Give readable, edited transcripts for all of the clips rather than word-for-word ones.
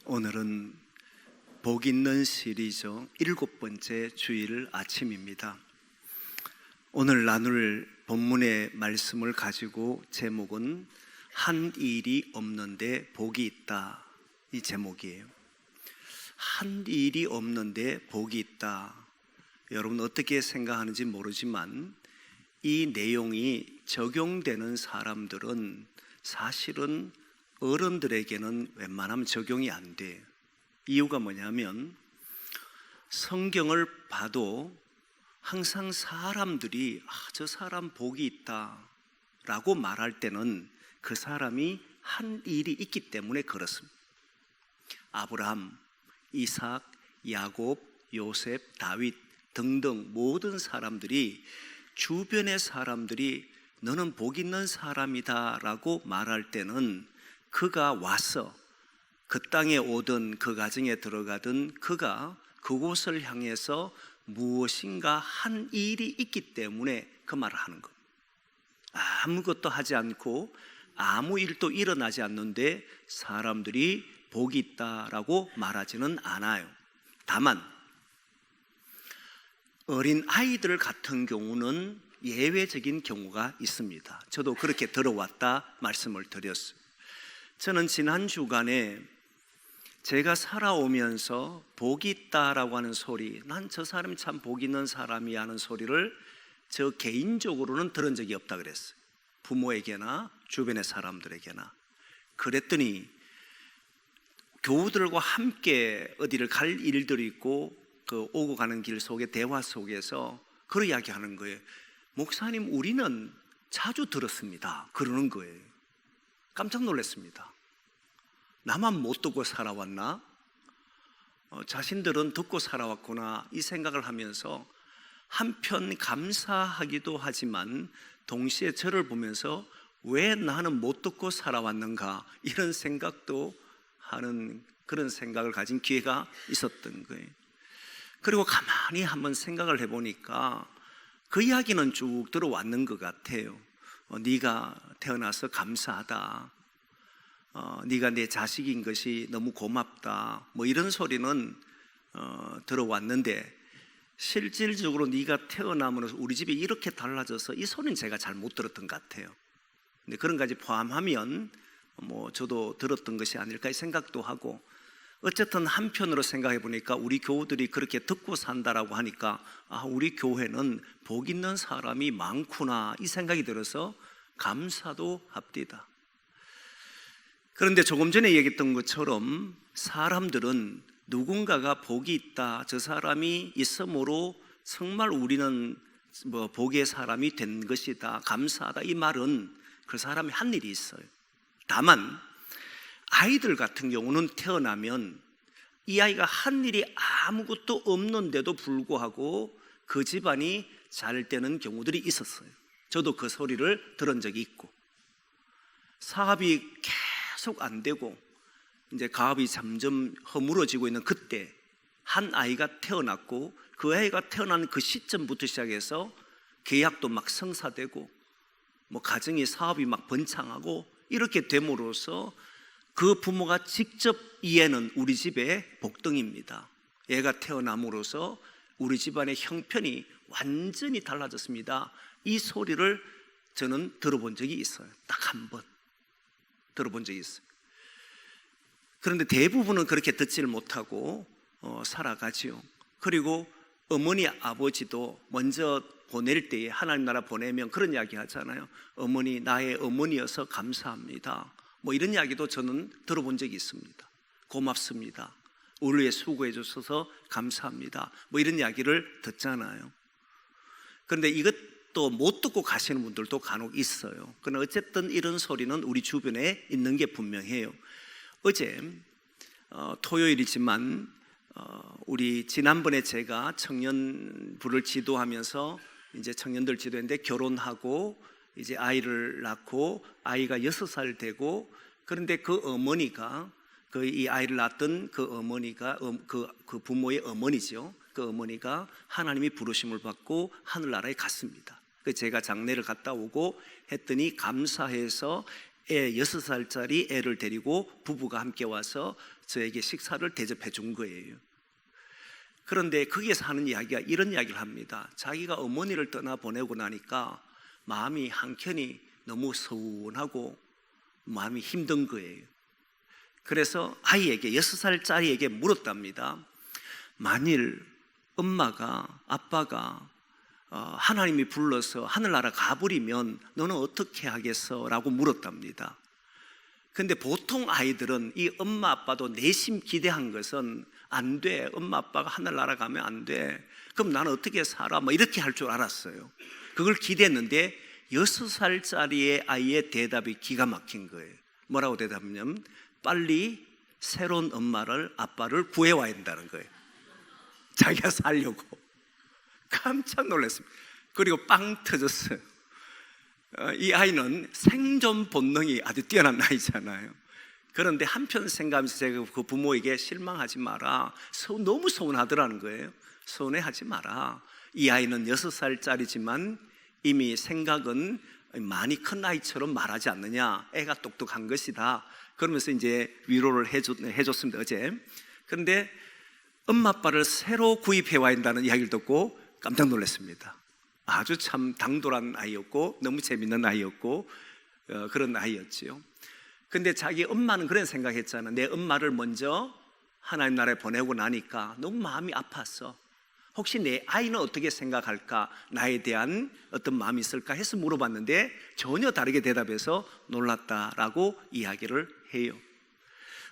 오늘은 복 있는 시리즈 7번째 주일 아침입니다. 오늘 나눌 본문의 말씀을 가지고 제목은 한 일이 없는데 복이 있다, 이 제목이에요. 한 일이 없는데 복이 있다. 여러분 어떻게 생각하는지 모르지만 이 내용이 적용되는 사람들은 사실은 어른들에게는 웬만하면 적용이 안 돼요. 이유가 뭐냐면 성경을 봐도 항상 사람들이 저 사람 복이 있다 라고 말할 때는 그 사람이 한 일이 있기 때문에 그렇습니다. 아브라함, 이삭, 야곱, 요셉, 다윗 등등 모든 사람들이, 주변의 사람들이 너는 복 있는 사람이다 라고 말할 때는 그가 와서 그 땅에 오든 그 가정에 들어가든 그가 그곳을 향해서 무엇인가 한 일이 있기 때문에 그 말을 하는 겁니다. 아무것도 하지 않고 아무 일도 일어나지 않는데 사람들이 복이 있다라고 말하지는 않아요. 다만 어린 아이들 같은 경우는 예외적인 경우가 있습니다. 저도 그렇게 들어왔다 말씀을 드렸어요. 저는 지난 주간에 제가 살아오면서 복이 있다라고 하는 소리, 난 저 사람이 참 복 있는 사람이야 하는 소리를 저 개인적으로는 들은 적이 없다 그랬어요. 부모에게나 주변의 사람들에게나. 그랬더니 교우들과 함께 어디를 갈 일들이 있고 그 오고 가는 길 속에 대화 속에서 그런 이야기 하는 거예요. 목사님, 우리는 자주 들었습니다. 그러는 거예요. 깜짝 놀랐습니다. 나만 못 듣고 살아왔나? 자신들은 듣고 살아왔구나, 이 생각을 하면서 한편 감사하기도 하지만 동시에 저를 보면서 왜 나는 못 듣고 살아왔는가, 이런 생각도 하는, 그런 생각을 가진 기회가 있었던 거예요. 그리고 가만히 한번 생각을 해보니까 그 이야기는 쭉 들어왔는 것 같아요. 네가 태어나서 감사하다, 네가 내 자식인 것이 너무 고맙다, 뭐 이런 소리는 들어왔는데 실질적으로 네가 태어남으로써 우리 집이 이렇게 달라져서 이 소리는 제가 잘 못 들었던 것 같아요. 근데 그런 가지 포함하면 뭐 저도 들었던 것이 아닐까 생각도 하고, 어쨌든 한편으로 생각해 보니까 우리 교우들이 그렇게 듣고 산다라고 하니까 우리 교회는 복 있는 사람이 많구나, 이 생각이 들어서 감사도 합디다. 그런데 조금 전에 얘기했던 것처럼 사람들은 누군가가 복이 있다, 저 사람이 있음으로 정말 우리는 뭐 복의 사람이 된 것이다, 감사하다, 이 말은 그 사람이 한 일이 있어요. 다만 아이들 같은 경우는 태어나면 이 아이가 한 일이 아무것도 없는데도 불구하고 그 집안이 잘 되는 경우들이 있었어요. 저도 그 소리를 들은 적이 있고, 사업이 계속 안 되고 이제 가업이 점점 허물어지고 있는 그때 한 아이가 태어났고, 그 아이가 태어난 그 시점부터 시작해서 계약도 막 성사되고 뭐 가정의 사업이 막 번창하고 이렇게 됨으로써 그 부모가 직접 얘는 우리 집의 복덩입니다. 얘가 태어남으로써 우리 집안의 형편이 완전히 달라졌습니다. 이 소리를 저는 들어본 적이 있어요. 딱 한 번 들어본 적이 있어요. 그런데 대부분은 그렇게 듣지를 못하고 살아가지요. 그리고 어머니 아버지도 먼저 보낼 때에, 하나님 나라 보내면 그런 이야기 하잖아요. 어머니, 나의 어머니여서 감사합니다, 뭐 이런 이야기도 저는 들어본 적이 있습니다. 고맙습니다, 우리 위해 수고해 주셔서 감사합니다, 뭐 이런 이야기를 듣잖아요. 그런데 이것도 못 듣고 가시는 분들도 간혹 있어요. 그러나 어쨌든 이런 소리는 우리 주변에 있는 게 분명해요. 어제 토요일이지만 우리 지난번에 제가 청년부를 지도하면서 이제 청년들 지도했는데, 결혼하고 이제 아이를 낳고 아이가 6살 되고, 그런데 그 어머니가, 이 아이를 낳았던 그 어머니가 그 부모의 어머니죠. 그 어머니가 하나님이 부르심을 받고 하늘나라에 갔습니다. 제가 장례를 갔다 오고 했더니 감사해서 6살짜리 애를 데리고 부부가 함께 와서 저에게 식사를 대접해 준 거예요. 그런데 거기에서 하는 이야기가 이런 이야기를 합니다. 자기가 어머니를 떠나보내고 나니까 마음이 한켠이 너무 서운하고 마음이 힘든 거예요. 그래서 아이에게, 6살짜리에게 물었답니다. 만일 엄마가, 아빠가 하나님이 불러서 하늘나라 가버리면 너는 어떻게 하겠어? 라고 물었답니다. 근데 보통 아이들은 이 엄마 아빠도 내심 기대한 것은 안 돼, 엄마 아빠가 하늘나라 가면 안 돼, 그럼 나는 어떻게 살아? 뭐 이렇게 할 줄 알았어요. 그걸 기대했는데 6살짜리의 아이의 대답이 기가 막힌 거예요. 뭐라고 대답하냐면 빨리 새로운 엄마를, 아빠를 구해와야 된다는 거예요. 자기가 살려고. 깜짝 놀랐습니다. 그리고 빵 터졌어요. 이 아이는 생존 본능이 아주 뛰어난 아이잖아요. 그런데 한편 생각하면서 제가 그 부모에게 실망하지 마라, 너무 서운하더라는 거예요. 서운해하지 마라. 이 아이는 6살짜리지만 이미 생각은 많이 큰 아이처럼 말하지 않느냐, 애가 똑똑한 것이다. 그러면서 이제 위로를 해줬습니다, 어제. 그런데 엄마 아빠를 새로 구입해 와야 한다는 이야기를 듣고 깜짝 놀랐습니다. 아주 참 당돌한 아이였고 너무 재밌는 아이였고 그런 아이였지요. 근데 자기 엄마는 그런 생각했잖아. 내 엄마를 먼저 하나님 나라에 보내고 나니까 너무 마음이 아팠어. 혹시 내 아이는 어떻게 생각할까, 나에 대한 어떤 마음이 있을까 해서 물어봤는데 전혀 다르게 대답해서 놀랐다라고 이야기를 해요.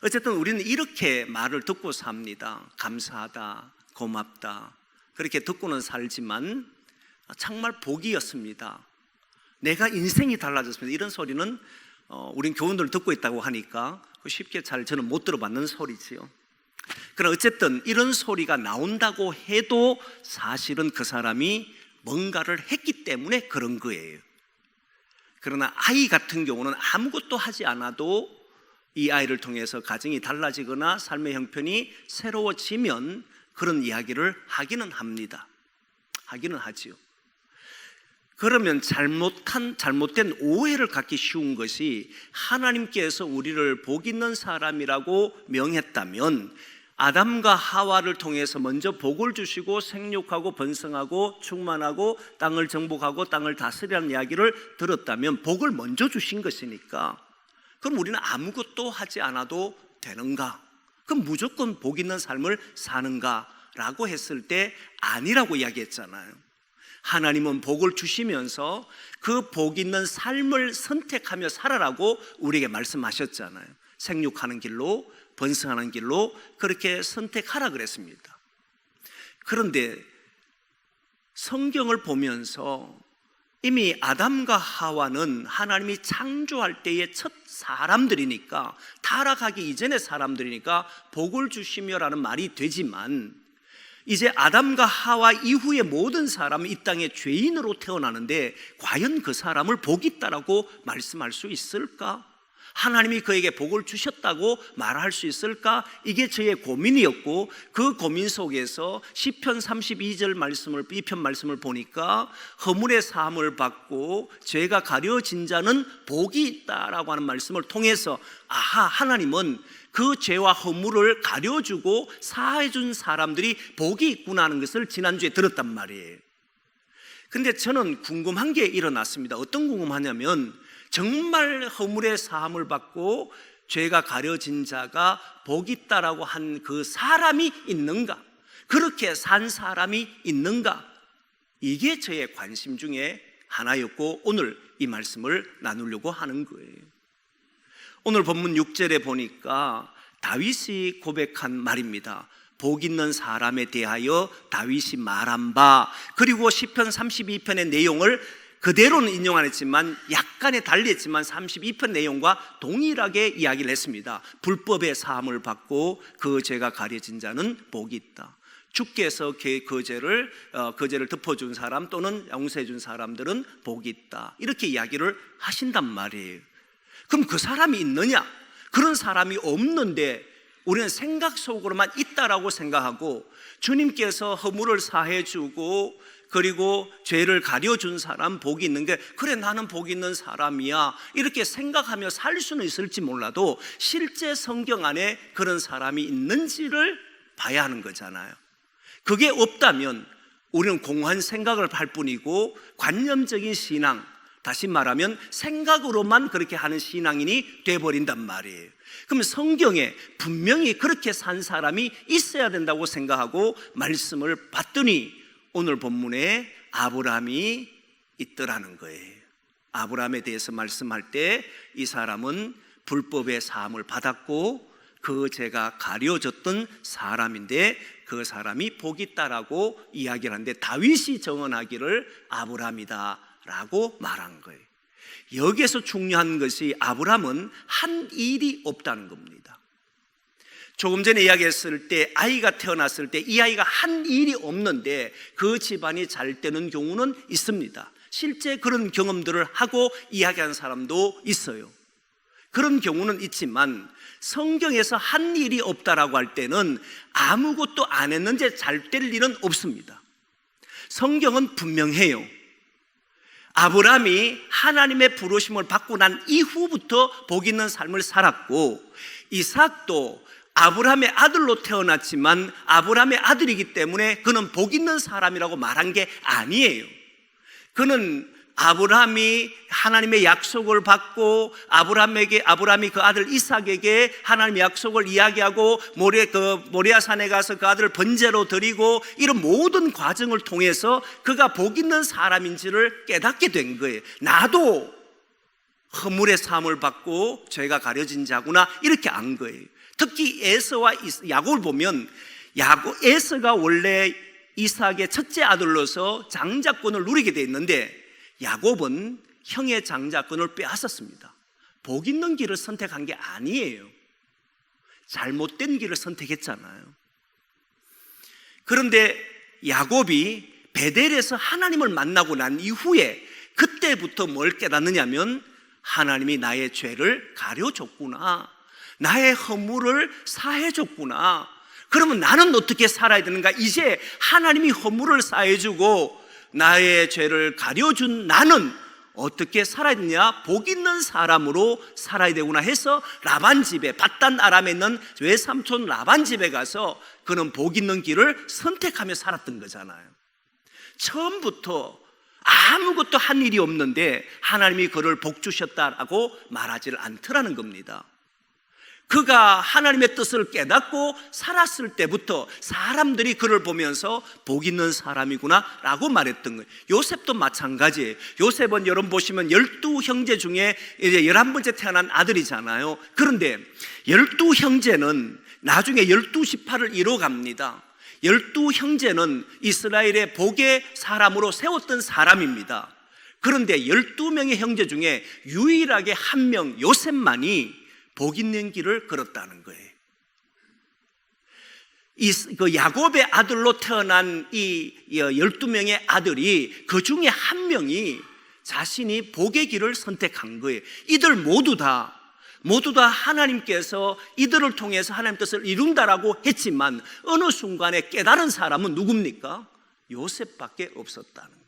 어쨌든 우리는 이렇게 말을 듣고 삽니다. 감사하다, 고맙다, 그렇게 듣고는 살지만 정말 복이었습니다. 내가 인생이 달라졌습니다. 이런 소리는 우린 교훈들을 듣고 있다고 하니까 쉽게 잘 저는 못 들어봤는 소리지요. 그러나 어쨌든 이런 소리가 나온다고 해도 사실은 그 사람이 뭔가를 했기 때문에 그런 거예요. 그러나 아이 같은 경우는 아무것도 하지 않아도 이 아이를 통해서 가정이 달라지거나 삶의 형편이 새로워지면 그런 이야기를 하기는 합니다. 하기는 하지요. 그러면 잘못된 오해를 갖기 쉬운 것이, 하나님께서 우리를 복 있는 사람이라고 명했다면 아담과 하와를 통해서 먼저 복을 주시고 생육하고 번성하고 충만하고 땅을 정복하고 땅을 다스리라는 이야기를 들었다면 복을 먼저 주신 것이니까 그럼 우리는 아무것도 하지 않아도 되는가? 그럼 무조건 복 있는 삶을 사는가? 라고 했을 때 아니라고 이야기했잖아요. 하나님은 복을 주시면서 그 복 있는 삶을 선택하며 살아라고 우리에게 말씀하셨잖아요. 생육하는 길로, 번성하는 길로 그렇게 선택하라 그랬습니다. 그런데 성경을 보면서 이미 아담과 하와는 하나님이 창조할 때의 첫 사람들이니까, 타락하기 이전의 사람들이니까 복을 주시며라는 말이 되지만, 이제 아담과 하와 이후의 모든 사람은 이 땅에 죄인으로 태어나는데 과연 그 사람을 복 있다라고 말씀할 수 있을까? 하나님이 그에게 복을 주셨다고 말할 수 있을까? 이게 저의 고민이었고, 그 고민 속에서 시편 32절 말씀을, 이 편 말씀을 보니까 허물의 사함을 받고 죄가 가려진 자는 복이 있다라고 하는 말씀을 통해서 아하, 하나님은 그 죄와 허물을 가려주고 사해준 사람들이 복이 있구나 하는 것을 지난주에 들었단 말이에요. 근데 저는 궁금한 게 일어났습니다. 어떤 궁금하냐면, 정말 허물의 사함을 받고 죄가 가려진 자가 복이 있다라고 한 그 사람이 있는가? 그렇게 산 사람이 있는가? 이게 저의 관심 중에 하나였고 오늘 이 말씀을 나누려고 하는 거예요. 오늘 본문 6절에 보니까 다윗이 고백한 말입니다. 복 있는 사람에 대하여 다윗이 말한 바, 그리고 시편 32편의 내용을 그대로는 인용 안 했지만 약간의 달리했지만 32편 내용과 동일하게 이야기를 했습니다. 불법의 사함을 받고 그 죄가 가려진 자는 복이 있다. 주께서 그 죄를 덮어준 사람 또는 용서해준 사람들은 복이 있다. 이렇게 이야기를 하신단 말이에요. 그럼 그 사람이 있느냐? 그런 사람이 없는데 우리는 생각 속으로만 있다라고 생각하고, 주님께서 허물을 사해주고 그리고 죄를 가려준 사람 복이 있는 게, 그래 나는 복이 있는 사람이야 이렇게 생각하며 살 수는 있을지 몰라도 실제 성경 안에 그런 사람이 있는지를 봐야 하는 거잖아요. 그게 없다면 우리는 공허한 생각을 할 뿐이고 관념적인 신앙, 다시 말하면 생각으로만 그렇게 하는 신앙인이 돼버린단 말이에요. 그럼 성경에 분명히 그렇게 산 사람이 있어야 된다고 생각하고 말씀을 봤더니 오늘 본문에 아브라함이 있더라는 거예요. 아브라함에 대해서 말씀할 때 이 사람은 불법의 사함을 받았고 그 죄가 가려졌던 사람인데 그 사람이 복이 있다라고 이야기를 하는데, 다윗이 정언하기를 아브라함이다 라고 말한 거예요. 여기에서 중요한 것이 아브라함은 한 일이 없다는 겁니다. 조금 전에 이야기했을 때 아이가 태어났을 때 이 아이가 한 일이 없는데 그 집안이 잘 되는 경우는 있습니다. 실제 그런 경험들을 하고 이야기한 사람도 있어요. 그런 경우는 있지만 성경에서 한 일이 없다라고 할 때는 아무것도 안 했는지 잘 될 일은 없습니다. 성경은 분명해요. 아브라함이 하나님의 부르심을 받고 난 이후부터 복 있는 삶을 살았고, 이삭도 아브라함의 아들로 태어났지만 아브라함의 아들이기 때문에 그는 복 있는 사람이라고 말한 게 아니에요. 그는 아브라함이 하나님의 약속을 받고 아브라함이 그 아들 이삭에게 하나님의 약속을 이야기하고 모리아산에 가서 그 아들을 번제로 드리고 이런 모든 과정을 통해서 그가 복 있는 사람인지를 깨닫게 된 거예요. 나도 허물의 사함을 받고 죄가 가려진 자구나 이렇게 안 거예요. 특히 에서와 야곱을 보면 에서가 원래 이삭의 첫째 아들로서 장자권을 누리게 돼 있는데 야곱은 형의 장자권을 빼앗았습니다. 복 있는 길을 선택한 게 아니에요. 잘못된 길을 선택했잖아요. 그런데 야곱이 베델에서 하나님을 만나고 난 이후에 그때부터 뭘 깨닫느냐면 하나님이 나의 죄를 가려줬구나, 나의 허물을 사해줬구나. 그러면 나는 어떻게 살아야 되는가? 이제 하나님이 허물을 사해주고 나의 죄를 가려준 나는 어떻게 살아야 되냐? 복 있는 사람으로 살아야 되구나 해서 라반 집에, 밧단 아람에 있는 외삼촌 라반 집에 가서 그는 복 있는 길을 선택하며 살았던 거잖아요. 처음부터 아무것도 한 일이 없는데 하나님이 그를 복 주셨다라고 말하지를 않더라는 겁니다. 그가 하나님의 뜻을 깨닫고 살았을 때부터 사람들이 그를 보면서 복 있는 사람이구나 라고 말했던 거예요. 요셉도 마찬가지예요. 요셉은 여러분 보시면 12형제 중에 이제 11번째 태어난 아들이잖아요. 그런데 12형제는 나중에 12지파를 이뤄갑니다. 12형제는 이스라엘의 복의 사람으로 세웠던 사람입니다. 그런데 12명의 형제 중에 유일하게 한 명 요셉만이 복 있는 길을 걸었다는 거예요. 그 야곱의 아들로 태어난 이 12명의 아들이 그 중에 한 명이 자신이 복의 길을 선택한 거예요. 이들 모두 다 하나님께서 이들을 통해서 하나님 뜻을 이룬다라고 했지만 어느 순간에 깨달은 사람은 누굽니까? 요셉밖에 없었다는 거예요.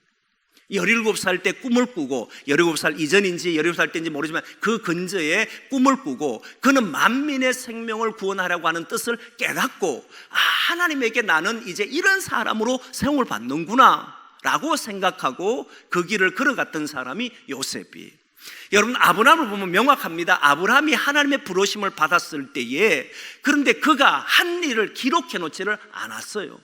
17살 때 꿈을 꾸고, 17살 이전인지 17살 때인지 모르지만 그 근저에 꿈을 꾸고 그는 만민의 생명을 구원하려고 하는 뜻을 깨닫고, 하나님에게 나는 이제 이런 사람으로 세움을 받는구나 라고 생각하고 그 길을 걸어갔던 사람이 요셉이에요. 여러분, 아브라함을 보면 명확합니다. 아브라함이 하나님의 부르심을 받았을 때에, 그런데 그가 한 일을 기록해 놓지를 않았어요.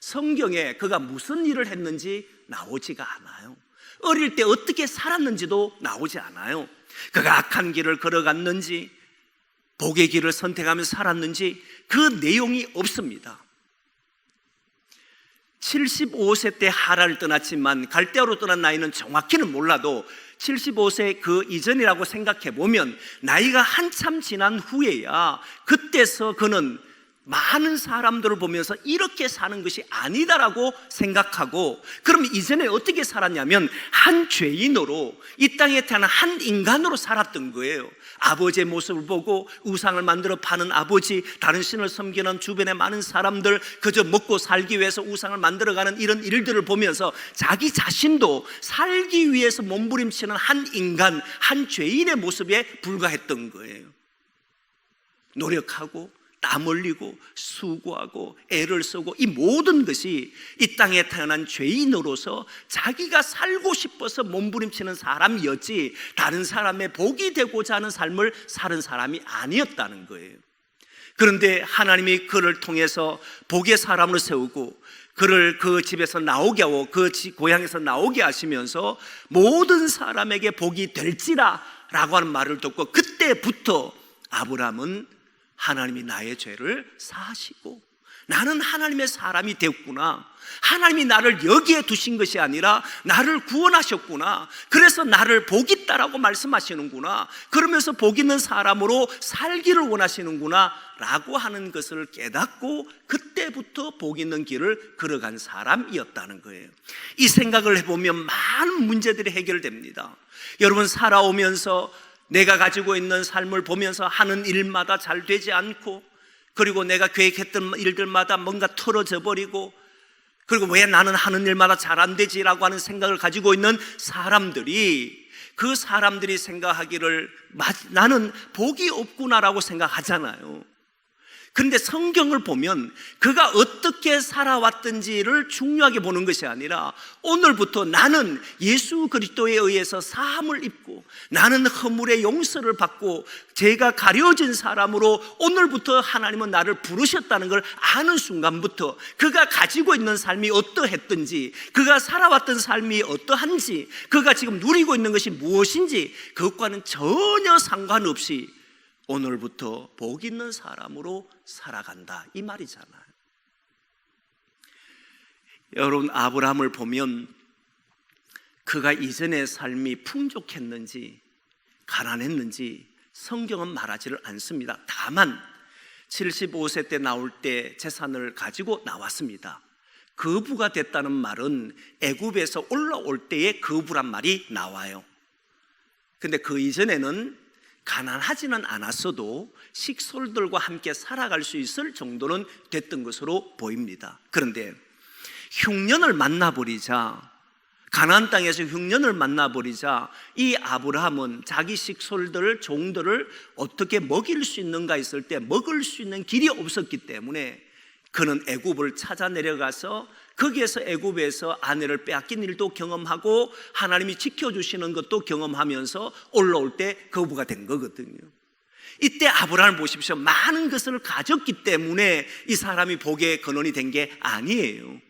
성경에 그가 무슨 일을 했는지 나오지가 않아요. 어릴 때 어떻게 살았는지도 나오지 않아요. 그가 악한 길을 걸어갔는지 복의 길을 선택하면서 살았는지 그 내용이 없습니다. 75세 때 하란을 떠났지만 갈대아로 떠난 나이는 정확히는 몰라도 75세 그 이전이라고 생각해 보면 나이가 한참 지난 후에야 그때서 그는 많은 사람들을 보면서 이렇게 사는 것이 아니다라고 생각하고, 그럼 이전에 어떻게 살았냐면 한 죄인으로 이 땅에 태어난 한 인간으로 살았던 거예요. 아버지의 모습을 보고 우상을 만들어 파는 아버지, 다른 신을 섬기는 주변의 많은 사람들, 그저 먹고 살기 위해서 우상을 만들어가는 이런 일들을 보면서 자기 자신도 살기 위해서 몸부림치는 한 인간, 한 죄인의 모습에 불과했던 거예요. 노력하고 땀 흘리고 수고하고 애를 쓰고 이 모든 것이 이 땅에 태어난 죄인으로서 자기가 살고 싶어서 몸부림치는 사람이었지, 다른 사람의 복이 되고자 하는 삶을 사는 사람이 아니었다는 거예요. 그런데 하나님이 그를 통해서 복의 사람을 세우고 그를 그 집에서 나오게 하고 그 고향에서 나오게 하시면서 모든 사람에게 복이 될지라 라고 하는 말을 듣고, 그때부터 아브라함은 하나님이 나의 죄를 사하시고 나는 하나님의 사람이 되었구나, 하나님이 나를 여기에 두신 것이 아니라 나를 구원하셨구나, 그래서 나를 복 있다라고 말씀하시는구나, 그러면서 복 있는 사람으로 살기를 원하시는구나 라고 하는 것을 깨닫고 그때부터 복 있는 길을 걸어간 사람이었다는 거예요. 이 생각을 해보면 많은 문제들이 해결됩니다. 여러분, 살아오면서 내가 가지고 있는 삶을 보면서 하는 일마다 잘 되지 않고, 그리고 내가 계획했던 일들마다 뭔가 틀어져 버리고, 그리고 왜 나는 하는 일마다 잘 안 되지라고 하는 생각을 가지고 있는 사람들이, 그 사람들이 생각하기를 나는 복이 없구나라고 생각하잖아요. 그런데 성경을 보면 그가 어떻게 살아왔던지를 중요하게 보는 것이 아니라 오늘부터 나는 예수 그리스도에 의해서 사함을 입고 나는 허물의 용서를 받고 죄가 가려진 사람으로 오늘부터 하나님은 나를 부르셨다는 걸 아는 순간부터 그가 가지고 있는 삶이 어떠했던지, 그가 살아왔던 삶이 어떠한지, 그가 지금 누리고 있는 것이 무엇인지 그것과는 전혀 상관없이 오늘부터 복 있는 사람으로 살아간다, 이 말이잖아요. 여러분, 아브라함을 보면 그가 이전의 삶이 풍족했는지 가난했는지 성경은 말하지를 않습니다. 다만 75세 때 나올 때 재산을 가지고 나왔습니다. 거부가 됐다는 말은 애굽에서 올라올 때의 거부란 말이 나와요. 근데 그 이전에는 가난하지는 않았어도 식솔들과 함께 살아갈 수 있을 정도는 됐던 것으로 보입니다. 그런데 흉년을 만나버리자, 가나안 땅에서 흉년을 만나버리자 이 아브라함은 자기 식솔들, 종들을 어떻게 먹일 수 있는가 했을 때 먹을 수 있는 길이 없었기 때문에 그는 애굽을 찾아 내려가서 거기에서 애굽에서 아내를 빼앗긴 일도 경험하고 하나님이 지켜주시는 것도 경험하면서 올라올 때 거부가 된 거거든요. 이때 아브라함을 보십시오. 많은 것을 가졌기 때문에 이 사람이 복의 근원이 된 게 아니에요.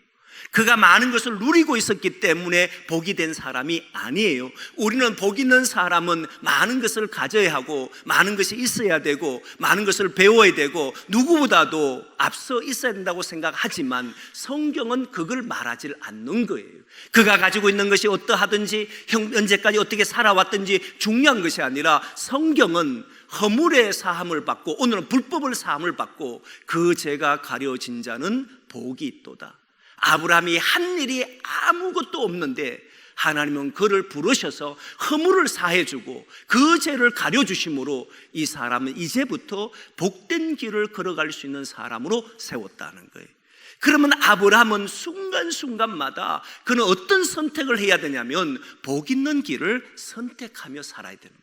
그가 많은 것을 누리고 있었기 때문에 복이 된 사람이 아니에요. 우리는 복 있는 사람은 많은 것을 가져야 하고 많은 것이 있어야 되고 많은 것을 배워야 되고 누구보다도 앞서 있어야 된다고 생각하지만 성경은 그걸 말하지 않는 거예요. 그가 가지고 있는 것이 어떠하든지 현재까지 어떻게 살아왔든지 중요한 것이 아니라 성경은 허물의 사함을 받고 오늘은 불법을 사함을 받고 그 죄가 가려진 자는 복이 있도다. 아브라함이 한 일이 아무것도 없는데 하나님은 그를 부르셔서 허물을 사해주고 그 죄를 가려주심으로 이 사람은 이제부터 복된 길을 걸어갈 수 있는 사람으로 세웠다는 거예요. 그러면 아브라함은 순간순간마다 그는 어떤 선택을 해야 되냐면 복 있는 길을 선택하며 살아야 됩니다.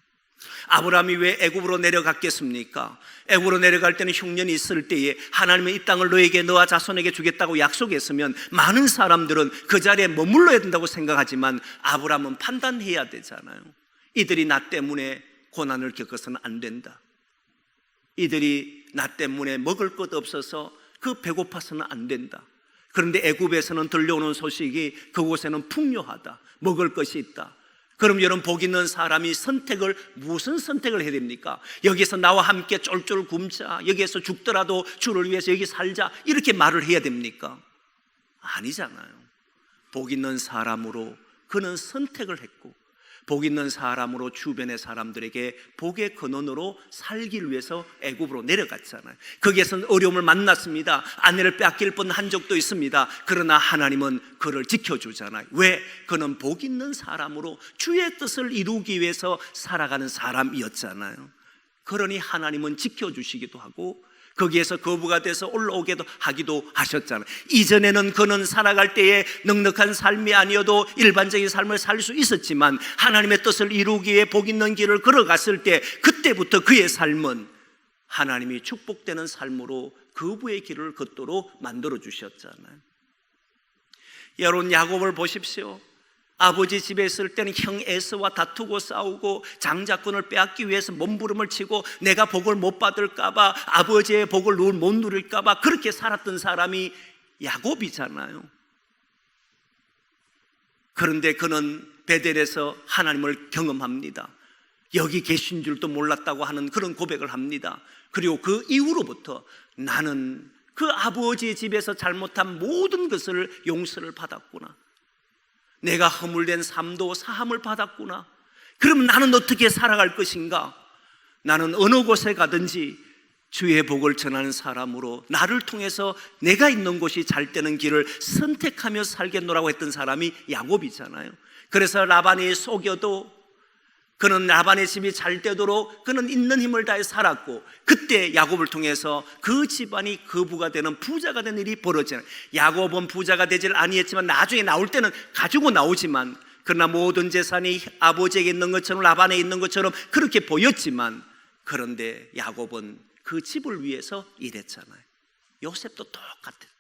아브라함이 왜 애굽으로 내려갔겠습니까? 애굽으로 내려갈 때는 흉년이 있을 때에 하나님은 이 땅을 너에게 너와 자손에게 주겠다고 약속했으면 많은 사람들은 그 자리에 머물러야 된다고 생각하지만 아브라함은 판단해야 되잖아요. 이들이 나 때문에 고난을 겪어서는 안 된다. 이들이 나 때문에 먹을 것 없어서 그 배고파서는 안 된다. 그런데 애굽에서는 들려오는 소식이 그곳에는 풍요하다, 먹을 것이 있다. 그럼 여러분, 복 있는 사람이 무슨 선택을 해야 됩니까? 여기서 나와 함께 쫄쫄 굶자, 여기에서 죽더라도 주를 위해서 여기 살자, 이렇게 말을 해야 됩니까? 아니잖아요. 복 있는 사람으로 그는 선택을 했고 복 있는 사람으로 주변의 사람들에게 복의 근원으로 살기 위해서 애굽으로 내려갔잖아요. 거기에서는 어려움을 만났습니다. 아내를 뺏길 뻔한 적도 있습니다. 그러나 하나님은 그를 지켜주잖아요. 왜? 그는 복 있는 사람으로 주의 뜻을 이루기 위해서 살아가는 사람이었잖아요. 그러니 하나님은 지켜주시기도 하고 거기에서 거부가 돼서 올라오기도 하기도 하셨잖아요. 이전에는 그는 살아갈 때에 넉넉한 삶이 아니어도 일반적인 삶을 살 수 있었지만 하나님의 뜻을 이루기 위해 복 있는 길을 걸어갔을 때 그때부터 그의 삶은 하나님이 축복되는 삶으로 거부의 길을 걷도록 만들어 주셨잖아요. 여러분, 야곱을 보십시오. 아버지 집에 있을 때는 형 에서와 다투고 싸우고 장자권을 빼앗기 위해서 몸부림을 치고 내가 복을 못 받을까봐, 아버지의 복을 못 누릴까봐 그렇게 살았던 사람이 야곱이잖아요. 그런데 그는 베델에서 하나님을 경험합니다. 여기 계신 줄도 몰랐다고 하는 그런 고백을 합니다. 그리고 그 이후로부터 나는 그 아버지의 집에서 잘못한 모든 것을 용서를 받았구나, 내가 허물된 삶도 사함을 받았구나, 그럼 나는 어떻게 살아갈 것인가? 나는 어느 곳에 가든지 주의 복을 전하는 사람으로 나를 통해서 내가 있는 곳이 잘 되는 길을 선택하며 살겠노라고 했던 사람이 야곱이잖아요. 그래서 라반이 속여도 그는 라반의 집이 잘 되도록 그는 있는 힘을 다해 살았고, 그때 야곱을 통해서 그 집안이 거부가 되는 부자가 된 일이 벌어지는, 야곱은 부자가 되질 아니했지만 나중에 나올 때는 가지고 나오지만, 그러나 모든 재산이 아버지에게 있는 것처럼 라반에 있는 것처럼 그렇게 보였지만, 그런데 야곱은 그 집을 위해서 일했잖아요. 요셉도 똑같아요.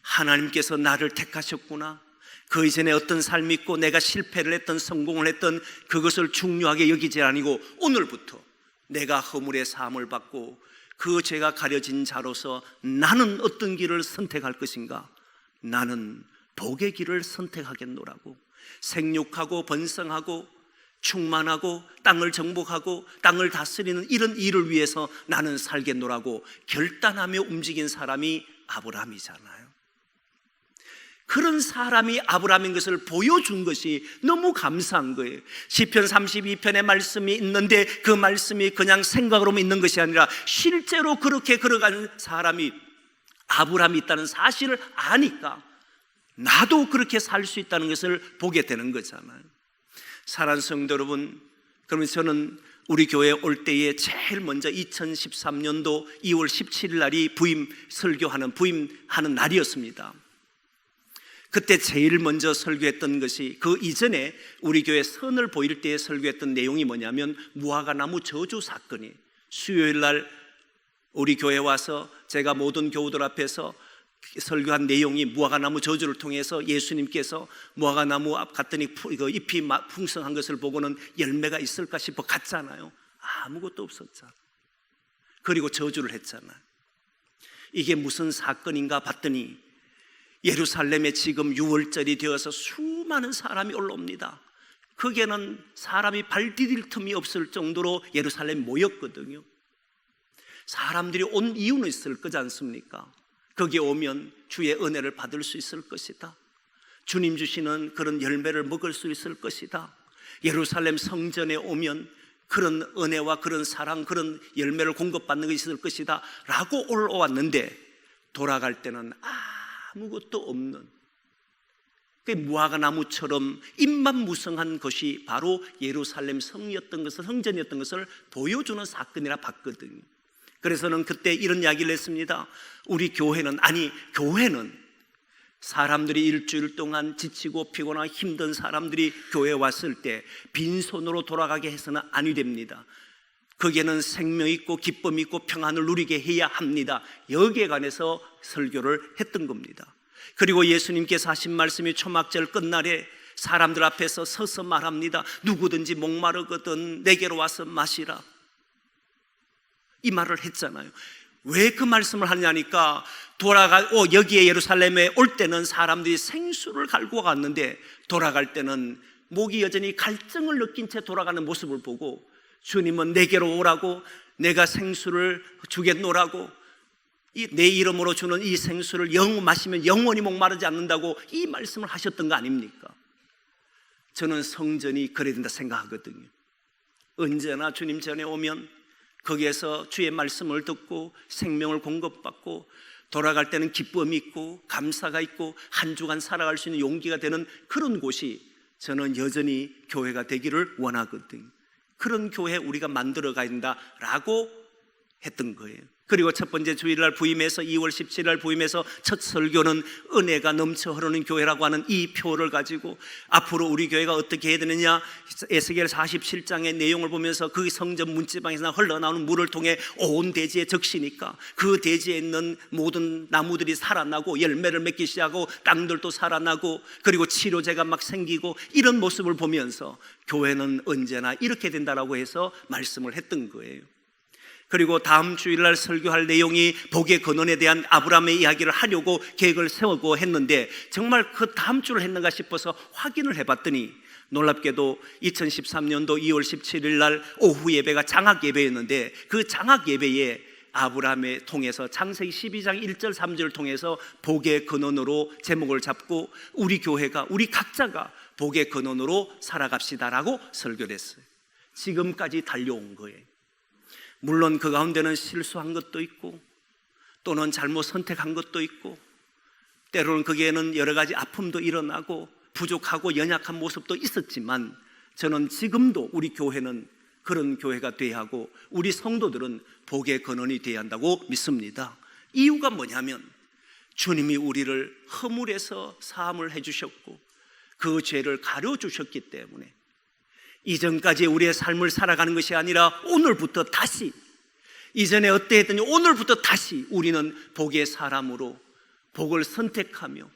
하나님께서 나를 택하셨구나, 그 이전에 어떤 삶이 있고 내가 실패를 했던 성공을 했던 그것을 중요하게 여기지 아니고 오늘부터 내가 허물의 사함을 받고 그 죄가 가려진 자로서 나는 어떤 길을 선택할 것인가? 나는 복의 길을 선택하겠노라고, 생육하고 번성하고 충만하고 땅을 정복하고 땅을 다스리는 이런 일을 위해서 나는 살겠노라고 결단하며 움직인 사람이 아브라함이잖아요. 그런 사람이 아브라함인 것을 보여준 것이 너무 감사한 거예요. 시편 32편의 말씀이 있는데 그 말씀이 그냥 생각으로만 있는 것이 아니라 실제로 그렇게 걸어가는 사람이 아브라함이 있다는 사실을 아니까 나도 그렇게 살 수 있다는 것을 보게 되는 거잖아요. 사랑하는 성도 여러분, 그러면 저는 우리 교회에 올 때에 제일 먼저 2013년도 2월 17일 날이 부임하는 날이었습니다. 그때 제일 먼저 설교했던 것이, 그 이전에 우리 교회 선을 보일 때에 설교했던 내용이 뭐냐면 무화과나무 저주 사건이, 수요일 날 우리 교회에 와서 제가 모든 교우들 앞에서 설교한 내용이 무화과나무 저주를 통해서 예수님께서 무화과나무 앞 갔더니 잎이 풍성한 것을 보고는 열매가 있을까 싶어 갔잖아요. 아무것도 없었잖아. 그리고 저주를 했잖아. 이게 무슨 사건인가 봤더니 예루살렘에 지금 6월절이 되어서 수많은 사람이 올라옵니다. 거기에는 사람이 발 디딜 틈이 없을 정도로 예루살렘에 모였거든요. 사람들이 온 이유는 있을 거지 않습니까? 거기에 오면 주의 은혜를 받을 수 있을 것이다, 주님 주시는 그런 열매를 먹을 수 있을 것이다, 예루살렘 성전에 오면 그런 은혜와 그런 사랑, 그런 열매를 공급받는 것이 있을 것이다 라고 올라왔는데, 돌아갈 때는 아무것도 없는, 그 무화과나무처럼 잎만 무성한 것이 바로 예루살렘 성전이었던 것을 보여주는 사건이라 봤거든요. 그래서는 그때 이런 이야기를 했습니다. 우리 교회는 사람들이 일주일 동안 지치고 피곤하고 힘든 사람들이 교회에 왔을 때 빈손으로 돌아가게 해서는 아니 됩니다. 거기에는 생명 있고 기쁨 있고 평안을 누리게 해야 합니다. 여기에 관해서 설교를 했던 겁니다. 그리고 예수님께서 하신 말씀이 초막절 끝날에 사람들 앞에서 서서 말합니다. 누구든지 목마르거든 내게로 와서 마시라, 이 말을 했잖아요. 왜 그 말씀을 하냐니까, 여기에 예루살렘에 올 때는 사람들이 생수를 갈고 갔는데 돌아갈 때는 목이 여전히 갈증을 느낀 채 돌아가는 모습을 보고, 주님은 내게로 오라고, 내가 생수를 주겠노라고, 내 이름으로 주는 이 생수를 마시면 영원히 목마르지 않는다고 이 말씀을 하셨던 거 아닙니까? 저는 성전이 그래야 된다 생각하거든요. 언제나 주님 전에 오면 거기에서 주의 말씀을 듣고 생명을 공급받고 돌아갈 때는 기쁨이 있고 감사가 있고 한 주간 살아갈 수 있는 용기가 되는 그런 곳이 저는 여전히 교회가 되기를 원하거든요. 그런 교회 우리가 만들어 가야 된다라고 했던 거예요. 그리고 첫 번째 주일날 부임해서 2월 17일 부임해서 첫 설교는 은혜가 넘쳐 흐르는 교회라고 하는 이 표를 가지고 앞으로 우리 교회가 어떻게 해야 되느냐, 에스겔 47장의 내용을 보면서 그 성전 문지방에서 흘러나오는 물을 통해 온 대지에 적시니까 그 대지에 있는 모든 나무들이 살아나고 열매를 맺기 시작하고 땅들도 살아나고 그리고 치료제가 막 생기고 이런 모습을 보면서 교회는 언제나 이렇게 된다라고 해서 말씀을 했던 거예요. 그리고 다음 주일날 설교할 내용이 복의 근원에 대한 아브라함의 이야기를 하려고 계획을 세우고 했는데 정말 그 다음 주를 했는가 싶어서 확인을 해봤더니 놀랍게도 2013년도 2월 17일 날 오후 예배가 장학 예배였는데 그 장학 예배에 아브라함을 통해서 창세기 12장 1절 3절을 통해서 복의 근원으로 제목을 잡고 우리 교회가 우리 각자가 복의 근원으로 살아갑시다라고 설교를 했어요. 지금까지 달려온 거예요. 물론 그 가운데는 실수한 것도 있고 또는 잘못 선택한 것도 있고 때로는 거기에는 여러 가지 아픔도 일어나고 부족하고 연약한 모습도 있었지만 저는 지금도 우리 교회는 그런 교회가 돼야 하고 우리 성도들은 복의 근원이 돼야 한다고 믿습니다. 이유가 뭐냐면 주님이 우리를 허물에서 사함을 해주셨고 그 죄를 가려주셨기 때문에 이전까지 우리의 삶을 살아가는 것이 아니라 오늘부터 다시, 이전에 어떠했더니 오늘부터 다시 우리는 복의 사람으로 복을 선택하며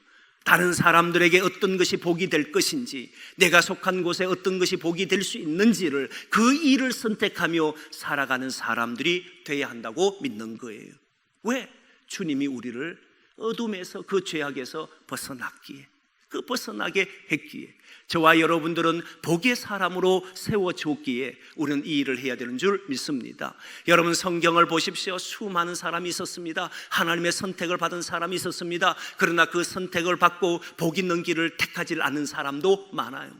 다른 사람들에게 어떤 것이 복이 될 것인지, 내가 속한 곳에 어떤 것이 복이 될 수 있는지를 그 일을 선택하며 살아가는 사람들이 되어야 한다고 믿는 거예요. 왜? 주님이 우리를 어둠에서 그 죄악에서 벗어났기에, 그 벗어나게 했기에, 저와 여러분들은 복의 사람으로 세워졌기에 우리는 이 일을 해야 되는 줄 믿습니다. 여러분 성경을 보십시오. 수많은 사람이 있었습니다. 하나님의 선택을 받은 사람이 있었습니다. 그러나 그 선택을 받고 복 있는 길을 택하지 않은 사람도 많아요.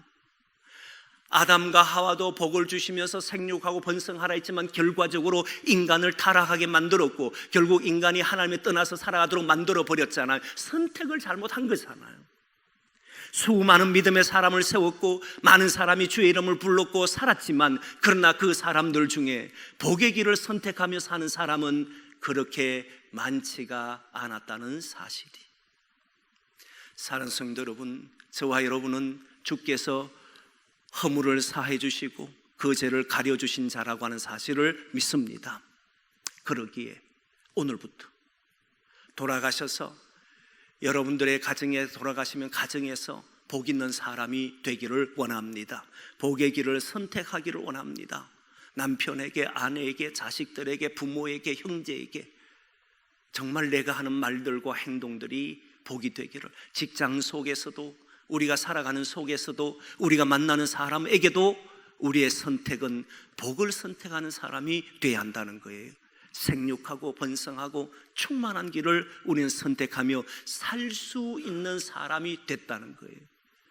아담과 하와도 복을 주시면서 생육하고 번성하라 했지만 결과적으로 인간을 타락하게 만들었고 결국 인간이 하나님을 떠나서 살아가도록 만들어버렸잖아요. 선택을 잘못한 거잖아요. 수많은 믿음의 사람을 세웠고 많은 사람이 주의 이름을 불렀고 살았지만 그러나 그 사람들 중에 복의 길을 선택하며 사는 사람은 그렇게 많지가 않았다는 사실이. 사랑하는 성도 여러분, 저와 여러분은 주께서 허물을 사해 주시고 그 죄를 가려 주신 자라고 하는 사실을 믿습니다. 그러기에 오늘부터 돌아가셔서 여러분들의 가정에 돌아가시면 가정에서 복 있는 사람이 되기를 원합니다. 복의 길을 선택하기를 원합니다. 남편에게, 아내에게, 자식들에게, 부모에게, 형제에게 정말 내가 하는 말들과 행동들이 복이 되기를, 직장 속에서도 우리가 살아가는 속에서도 우리가 만나는 사람에게도 우리의 선택은 복을 선택하는 사람이 돼야 한다는 거예요. 생육하고 번성하고 충만한 길을 우리는 선택하며 살 수 있는 사람이 됐다는 거예요.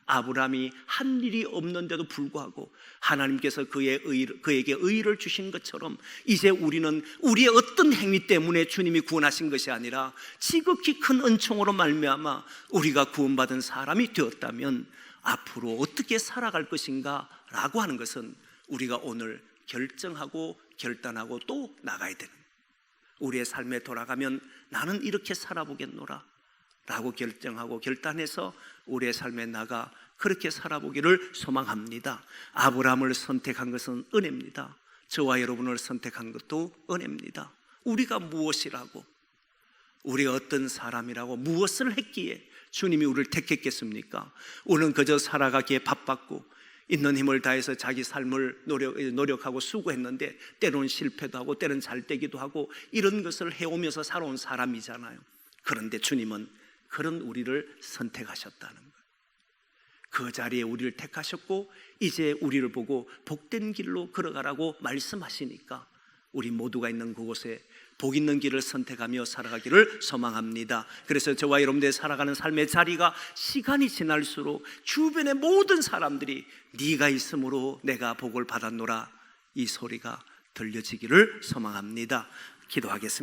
아브라함이 한 일이 없는데도 불구하고 하나님께서 그에게 의를 주신 것처럼 이제 우리는 우리의 어떤 행위 때문에 주님이 구원하신 것이 아니라 지극히 큰 은총으로 말미암아 우리가 구원받은 사람이 되었다면 앞으로 어떻게 살아갈 것인가 라고 하는 것은 우리가 오늘 결정하고 결단하고 또 나가야 되는, 우리의 삶에 돌아가면 나는 이렇게 살아보겠노라 라고 결정하고 결단해서 우리의 삶에 나가 그렇게 살아보기를 소망합니다. 아브라함을 선택한 것은 은혜입니다. 저와 여러분을 선택한 것도 은혜입니다. 우리가 무엇이라고, 우리가 어떤 사람이라고, 무엇을 했기에 주님이 우리를 택했겠습니까? 우리는 그저 살아가기에 바빴고 있는 힘을 다해서 자기 삶을 노력하고 수고했는데 때로는 실패도 하고 때로는 잘되기도 하고 이런 것을 해오면서 살아온 사람이잖아요. 그런데 주님은 그런 우리를 선택하셨다는 거예요. 그 자리에 우리를 택하셨고 이제 우리를 보고 복된 길로 걸어가라고 말씀하시니까 우리 모두가 있는 그곳에 복 있는 길을 선택하며 살아가기를 소망합니다. 그래서 저와 여러분들이 살아가는 삶의 자리가 시간이 지날수록 주변의 모든 사람들이 네가 있으므로 내가 복을 받았노라 이 소리가 들려지기를 소망합니다. 기도하겠습니다.